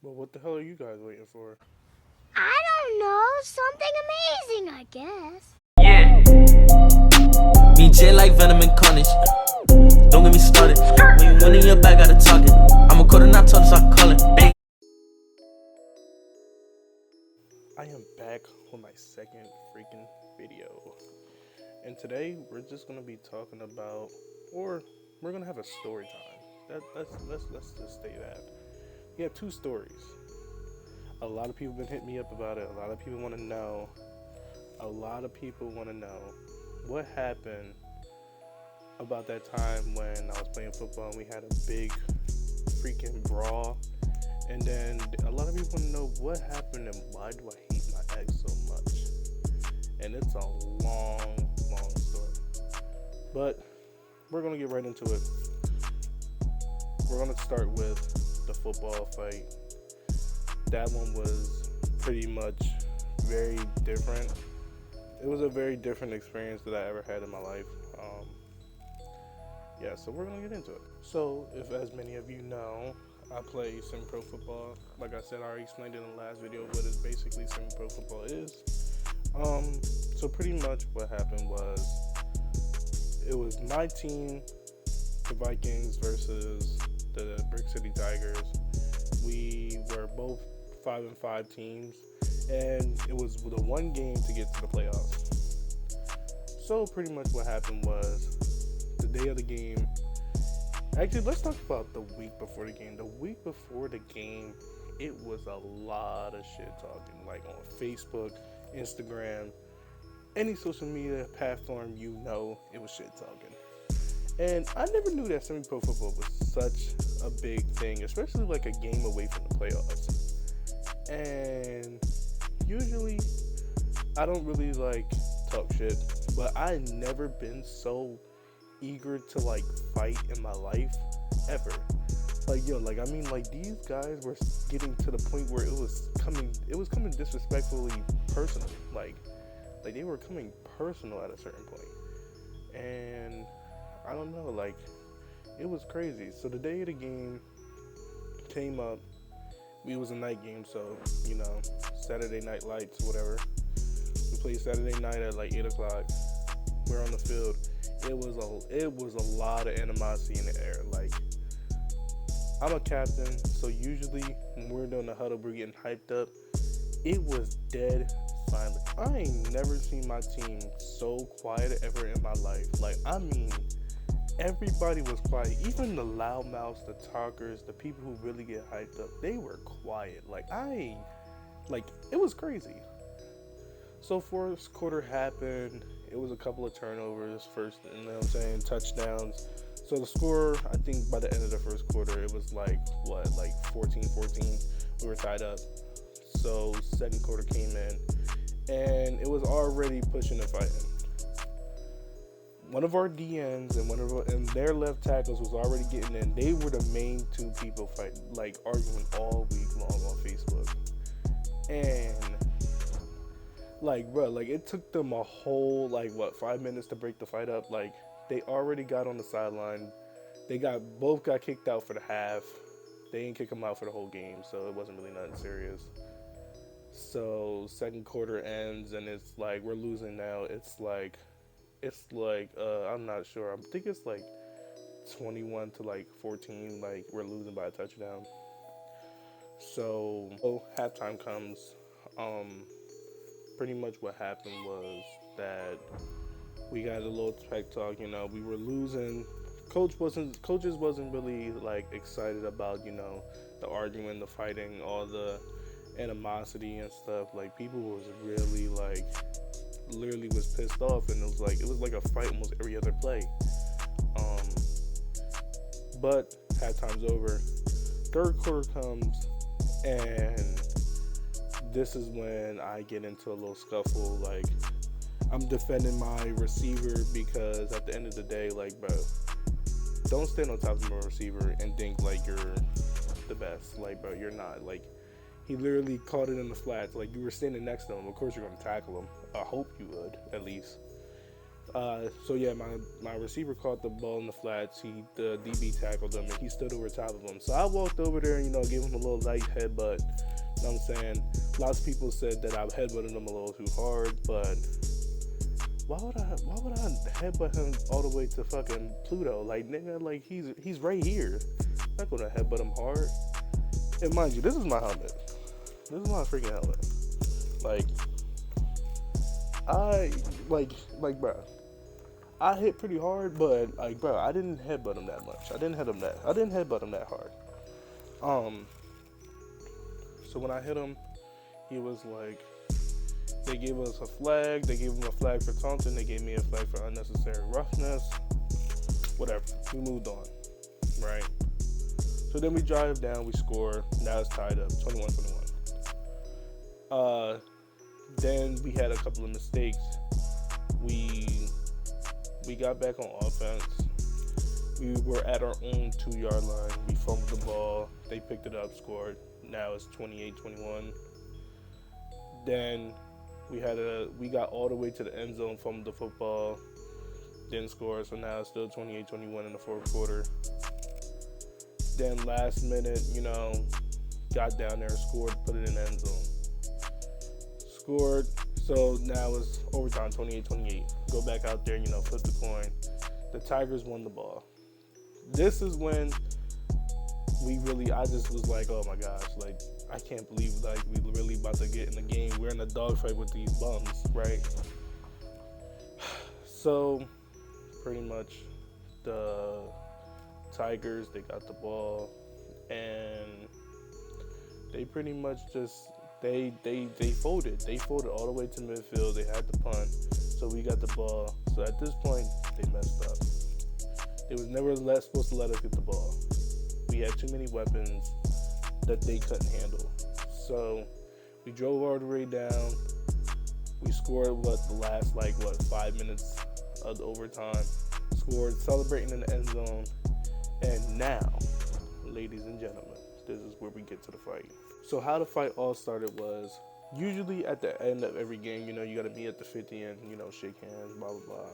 Well, what the hell are you guys waiting for? I don't know. Something amazing, I guess. Yeah. Me J like venom and carnage. Don't get me started. When you win in your back, got to talking. I'm a quarter, not told us I'm calling. Big. I am back with my second freaking video. And today we're just gonna be talking about, or we're gonna have a story time. Let's just say that. We have two stories. A lot of people have been hitting me up about it. A lot of people want to know. A lot of people want to know what happened about that time when I was playing football and we had a big freaking brawl. And then a lot of people want to know what happened and why do I hate my ex so much. And it's a long, long story. But we're going to get right into it. We're going to start with the football fight. That one was pretty much very different. It was a very different experience that I ever had in my life. So we're going to get into it. So, if as many of you know, I play semi-pro football. Like I said, I already explained it in the last video what is basically semi-pro football is. So pretty much what happened was it was my team, the Vikings, versus the Brick City Tigers. We were both 5-5 teams, and it was the one game to get to the playoffs. So pretty much what happened was the day of the game. Actually, let's talk about the week before the game. The week before the game, it was a lot of shit talking, like on Facebook, Instagram, any social media platform it was shit talking. And I never knew that semi-pro football was such a big thing, especially like a game away from the playoffs. And usually, I don't really like talk shit, but I never been so eager to like fight in my life ever. Like these guys were getting to the point where it was coming disrespectfully personal. Like they were coming personal at a certain point. And I don't know, like it was crazy. So the day of the game came up. It was a night game, so Saturday night lights, whatever. We played Saturday night at like 8 o'clock. We're on the field. It was a lot of animosity in the air. Like, I'm a captain, so usually when we're doing the huddle, we're getting hyped up. It was dead silent. I ain't never seen my team so quiet ever in my life. Like, I mean, everybody was quiet. Even the loudmouths, the talkers, the people who really get hyped up, they were quiet. It was crazy. So first quarter happened. It was a couple of turnovers first, touchdowns. So the score, I think by the end of the first quarter, it was like 14-14. We were tied up. So second quarter came in, and it was already pushing and fighting. One of our DNs and their left tackles was already getting in. They were the main two people fighting, like arguing all week long on Facebook. And it took them a whole 5 minutes to break the fight up. Like, they already got on the sideline. Both got kicked out for the half. They didn't kick them out for the whole game, so it wasn't really nothing serious. So second quarter ends, and it's like we're losing now. It's like I'm not sure. I think it's like 21 to 14. Like, we're losing by a touchdown. So halftime comes. Pretty much what happened was that we got a little tech talk. We were losing. Coaches wasn't really excited about the arguing, the fighting, all the animosity and stuff. Like, people was really literally was pissed off, and it was like a fight almost every other play. But halftime's over. Third quarter comes, and this is when I get into a little scuffle. Like, I'm defending my receiver because at the end of the day, bro, don't stand on top of my receiver and think you're the best. Bro, you're not. He literally caught it in the flats. You were standing next to him. Of course, you're gonna tackle him. I hope you would, at least. So yeah, my receiver caught the ball in the flats. The DB tackled him, and he stood over top of him. So I walked over there, gave him a little light headbutt. You know what I'm saying? Lots of people said that I headbutted him a little too hard, but why would I headbutt him all the way to fucking Pluto? Like, nigga, like he's right here. I'm not gonna headbutt him hard. And mind you, this is my helmet. This is my freaking helmet. Like, bro. I hit pretty hard, but like, bro, I didn't headbutt him that much. I didn't headbutt him that hard. So when I hit him, he was like, they gave us a flag. They gave him a flag for taunting. They gave me a flag for unnecessary roughness. Whatever. We moved on, right? So then we drive down. We score. Now it's tied up, 21-21. Then we had a couple of mistakes. We got back on offense. We were at our own 2-yard line. We fumbled the ball. They picked it up, scored. Now it's 28-21. Then we got all the way to the end zone, fumbled the football, didn't score. So now it's still 28-21 in the fourth quarter. Then last minute, got down there, scored, put it in the end zone. Scored. So now it's overtime, 28-28. Go back out there, flip the coin. The Tigers won the ball. This is when I just was like, oh my gosh, like, I can't believe, like, we really about to get in the game. We're in a dogfight with these bums, right? So, pretty much, the Tigers, they got the ball, and they pretty much just, they folded. They folded all the way to midfield. They had the punt, so we got the ball. So at this point, they messed up. They was never supposed to let us get the ball. We had too many weapons that they couldn't handle. So we drove all the way down. We scored the last 5 minutes of the overtime. Scored, celebrating in the end zone. And now, ladies and gentlemen, this is where we get to the fight. So how the fight all started was, usually at the end of every game, you gotta be at the 50 and, shake hands, blah, blah, blah.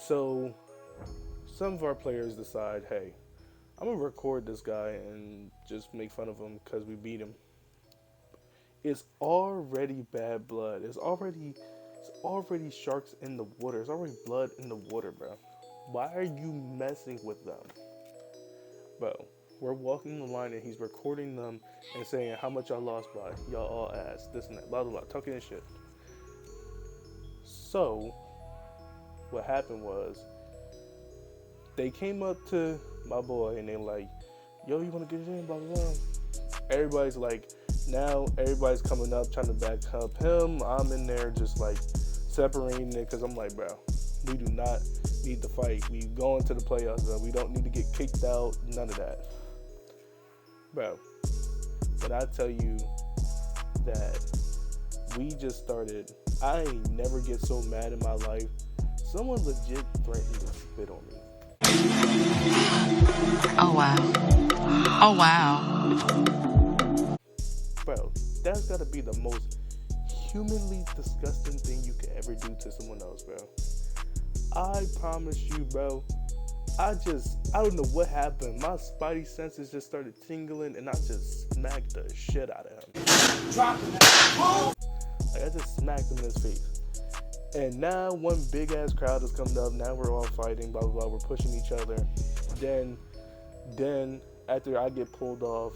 So some of our players decide, hey, I'm gonna record this guy and just make fun of him because we beat him. It's already bad blood. It's already sharks in the water. It's already blood in the water, bro. Why are you messing with them? Bro, we're walking the line and he's recording them and saying how much y'all lost by. Y'all all ass, this and that, blah, blah, blah, talking and shit. So, what happened was, they came up to my boy and they like, yo, you want to get it in, blah, blah, blah. Everybody's like, now everybody's coming up trying to back up him. I'm in there just like separating it because I'm like, bro, we do not need to fight. We going to the playoffs, bro. We don't need to get kicked out, none of that. Bro, but I tell you that we just started, I ain't never get so mad in my life. Someone legit threatened to spit on me. Oh, wow. Oh, wow. Bro, that's gotta be the most humanly disgusting thing you could ever do to someone else, bro. I promise you, bro. I don't know what happened. My spidey senses just started tingling and I just smacked the shit out of him. Like, I just smacked him in his face. And now one big ass crowd is coming up. Now we're all fighting, blah, blah, blah. We're pushing each other. Then after I get pulled off,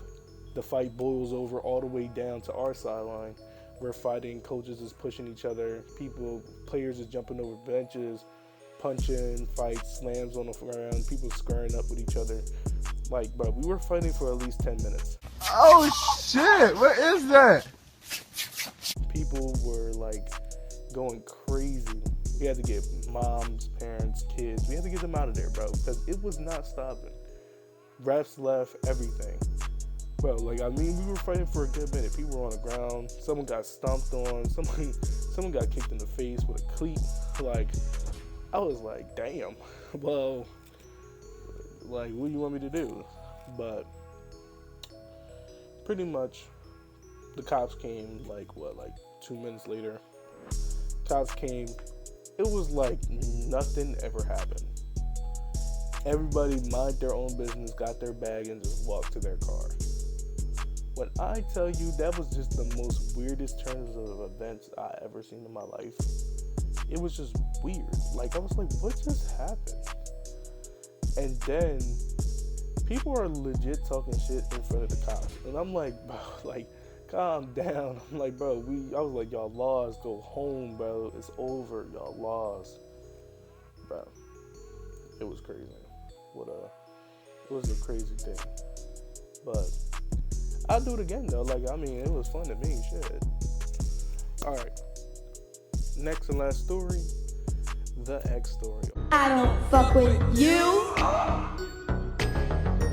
the fight boils over all the way down to our sideline. We're fighting. Coaches is pushing each other. Players is jumping over benches, punching, fights, slams on the ground. People squaring up with each other. Like, bro, we were fighting for at least 10 minutes. Oh shit! What is that? People were like going crazy. We had to get moms, parents, kids. We had to get them out of there, bro, because it was not stopping. Refs left, everything. Bro, like, I mean, we were fighting for a good minute. People were on the ground. Someone got stomped on. Someone got kicked in the face with a cleat. Like, I was like, damn. Well, like, what do you want me to do? But pretty much, the cops came, like 2 minutes later. Cops came, It was like nothing ever happened. Everybody mind their own business, got their bag, and just walked to their car. When I tell you that was just the most weirdest turns of events I ever seen in my life, it was just weird. Like, I was like, what just happened? And then people are legit talking shit in front of the cops. And I'm like, bro, like, calm down. I'm like, bro, I was like, y'all lost. Go home, bro. It's over. Y'all lost. Bro, it was crazy. It was a crazy thing. But I'll do it again, though. Like, I mean, it was fun to me. Shit. Alright. Next and last story. The X story. I don't fuck with you.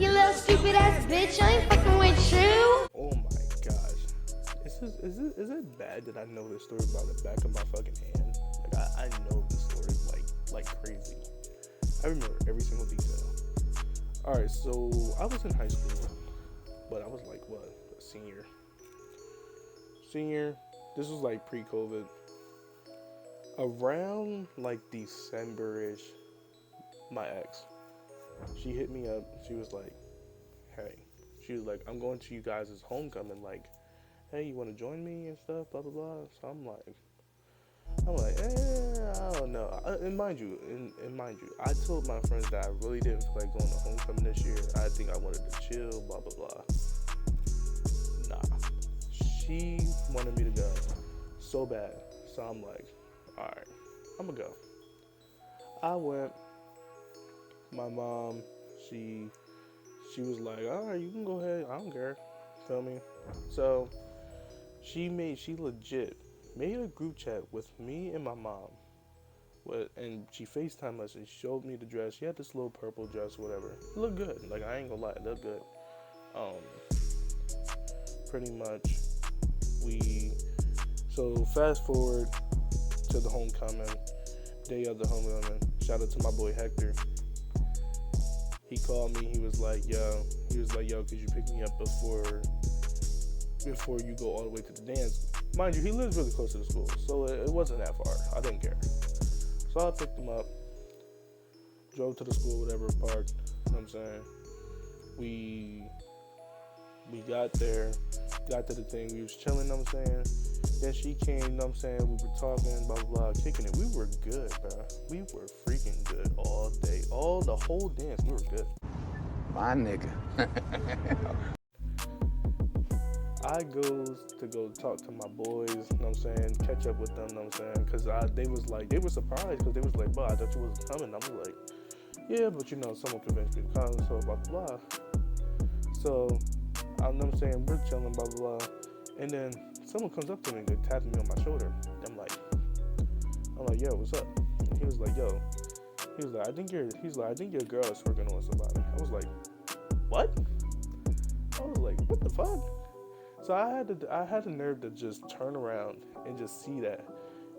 You little stupid ass bitch. I ain't fucking with you. Oh my gosh. Is it bad that I know this story about the back of my fucking hand? Like, I know this story like crazy. I remember every single detail. Alright, so I was in high school, but I was like, what, a senior. This was like pre-COVID. Around like December-ish, my ex, she hit me up. She was like, I'm going to you guys' homecoming. Like, hey, you want to join me and stuff, blah, blah, blah. So I'm like, I don't know. And mind you, I told my friends that I really didn't feel like going to homecoming this year. I think I wanted to chill, blah, blah, blah. Nah. She wanted me to go so bad. So I'm like, alright, I'm gonna go. I went. My mom, she was like, alright, you can go ahead. I don't care. Feel me? So she legit made a group chat with me and my mom. And she FaceTimed us and showed me the dress. She had this little purple dress, whatever. It looked good. Like, I ain't gonna lie, it looked good. Pretty much, so fast forward to the homecoming, day of the homecoming. Shout out to my boy Hector. He called me. He was like, yo, could you pick me up before you go all the way to the dance? Mind you, he lives really close to the school, so it wasn't that far. I didn't care. So I picked him up, drove to the school, whatever, parked. You know what I'm saying? We got there, got to the thing. We was chilling, you know what I'm saying? Then she came, you know what I'm saying? We were talking, blah, blah, blah, kicking it. We were good, bro. We were freaking good all day. The whole dance, we were good. My nigga. I goes to go talk to my boys, you know what I'm saying? Catch up with them, you know what I'm saying? Because they were surprised because they was like, bro, I thought you wasn't coming. I was like, yeah, but you know, someone convinced me to come, so blah, blah, blah. So, I know what I'm saying, we're chilling, blah, blah, blah. And then someone comes up to me and they're tapping me on my shoulder. I'm like, yo, what's up? And he was like, I think your girl is working on somebody. I was like, what? I was like, what the fuck? So I had the nerve to just turn around and just see that.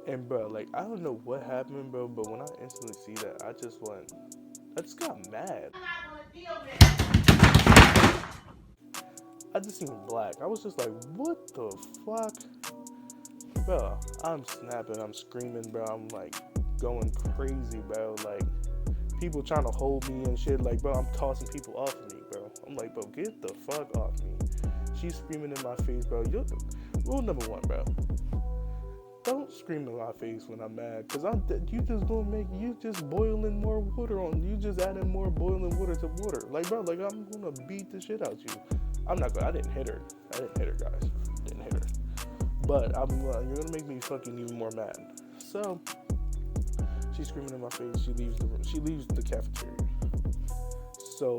And bro, like, I don't know what happened, bro, but when I instantly see that, I just got mad. I just seen black. I was just like, what the fuck? Bro, I'm snapping, I'm screaming, bro. I'm like going crazy, bro. Like, people trying to hold me and shit. Like, bro, I'm tossing people off of me, bro. I'm like, bro, get the fuck off me. She's screaming in my face, bro. Rule number one, bro. Don't scream in my face when I'm mad, cause you just boiling more water on. You just adding more boiling water to water. Like, bro, like, I'm gonna beat the shit out you. I didn't hit her, guys. Didn't hit her. But you're gonna make me fucking even more mad. So she's screaming in my face. She leaves the room. She leaves the cafeteria. So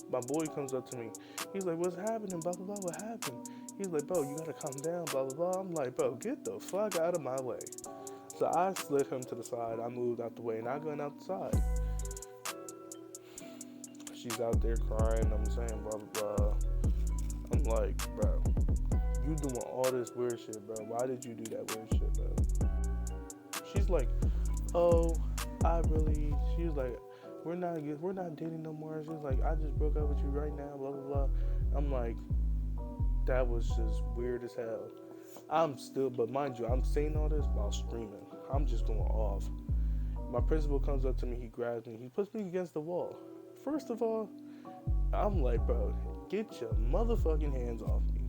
my boy comes up to me. He's like, what's happening? Blah, blah, blah. What happened? He's like, bro, you gotta calm down. Blah, blah, blah. I'm like, bro, get the fuck out of my way. So I slid him to the side. I moved out the way, and I went outside. She's out there crying. I'm saying, blah, blah, blah. I'm like, bro, you doing all this weird shit, bro. Why did you do that weird shit, bro? She's like, oh, she was like, we're not dating no more. She's like, I just broke up with you right now, blah, blah, blah. I'm like, that was just weird as hell. but mind you, I'm saying all this while streaming. I'm just going off. My principal comes up to me, he grabs me, he puts me against the wall. First of all, I'm like, bro, get your motherfucking hands off me.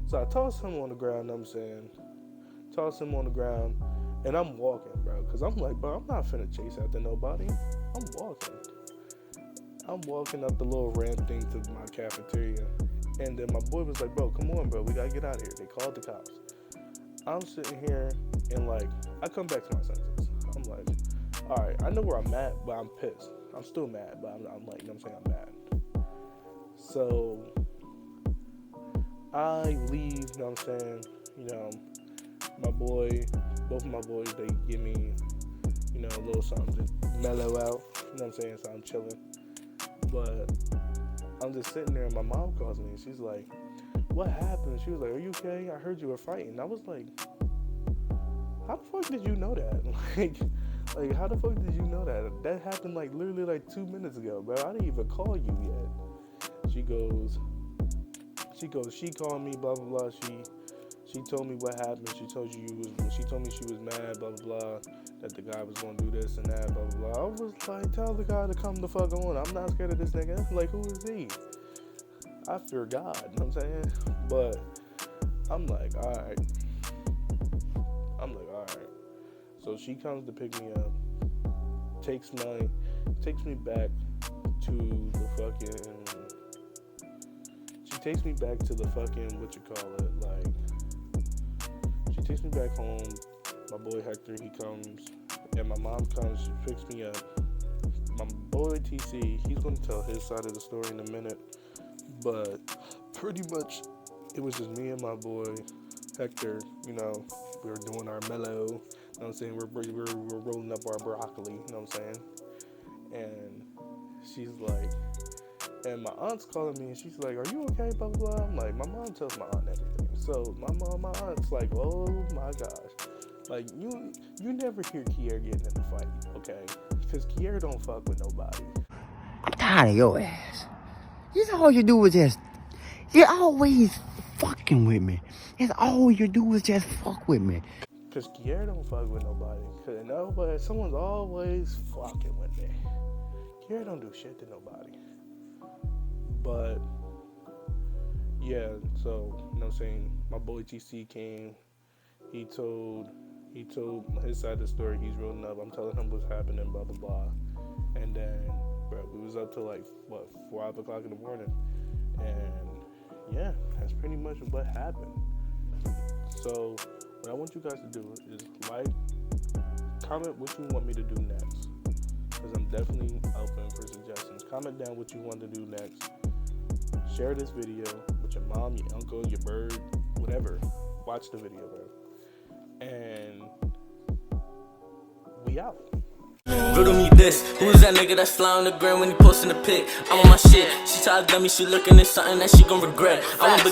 So I toss him on the ground, toss him on the ground, and I'm walking, bro, because I'm like, bro, I'm not finna chase after nobody. I'm walking up the little ramp thing to my cafeteria. And then my boy was like, bro, come on, bro, we gotta get out of here. They called the cops. I'm sitting here and like, I come back to my senses. I'm like, all right, I know where I'm at, but I'm pissed. I'm still mad, but I'm like, you know what I'm saying, I'm mad. So I leave, you know what I'm saying, both of my boys, they give me, a little something to mellow out, you know what I'm saying, so I'm chilling. But I'm just sitting there and my mom calls me and she's like, what happened? She was like, are you okay? I heard you were fighting. I was like, how the fuck did you know that? Like how the fuck did you know that? That happened like literally like 2 minutes ago, bro. I didn't even call you yet. She called me, blah, blah, blah. She told me what happened. She told me she was mad, blah, blah, blah, that the guy was going to do this and that, blah, blah, blah. I was like, tell the guy to come the fuck on. I'm not scared of this nigga. Like, who is he? I fear God, you know what I'm saying? But I'm like, all right. So she comes to pick me up, takes me back to the fucking, she takes me back home. My boy Hector, he comes, and my mom comes, she picks me up. My boy TC, he's going to tell his side of the story in a minute, but pretty much it was just me and my boy Hector, we were doing our mellow, you know what I'm saying, we're rolling up our broccoli, you know what I'm saying, and she's like, and my aunt's calling me and she's like, are you okay, blah, blah, blah. I'm like, my mom tells my aunt everything. So my aunt's like, oh my gosh. Like, you never hear Kier getting in a fight, okay? Because Kier don't fuck with nobody. I'm tired of your ass. That's all you do is you're always fucking with me. That's all you do is just fuck with me. Because Kier don't fuck with nobody. Because someone's always fucking with me. Kier don't do shit to nobody. But yeah, so you know what I'm saying, my boy TC came, he told his side of the story, he's rolling up, I'm telling him what's happening, blah blah blah. And then bro, we was up till like 5 o'clock in the morning. And yeah, that's pretty much what happened. So what I want you guys to do is like, comment what you want me to do next, because I'm definitely open for suggestions. Comment down what you want to do next. Share this video with your mom, your uncle, your bird, whatever. Watch the video, bro. And we out. Riddle me this, who's that nigga that's fly on the ground when he posting a pic? I'm on my shit, she tried to dumb me, she looking at something that she gon' regret. I want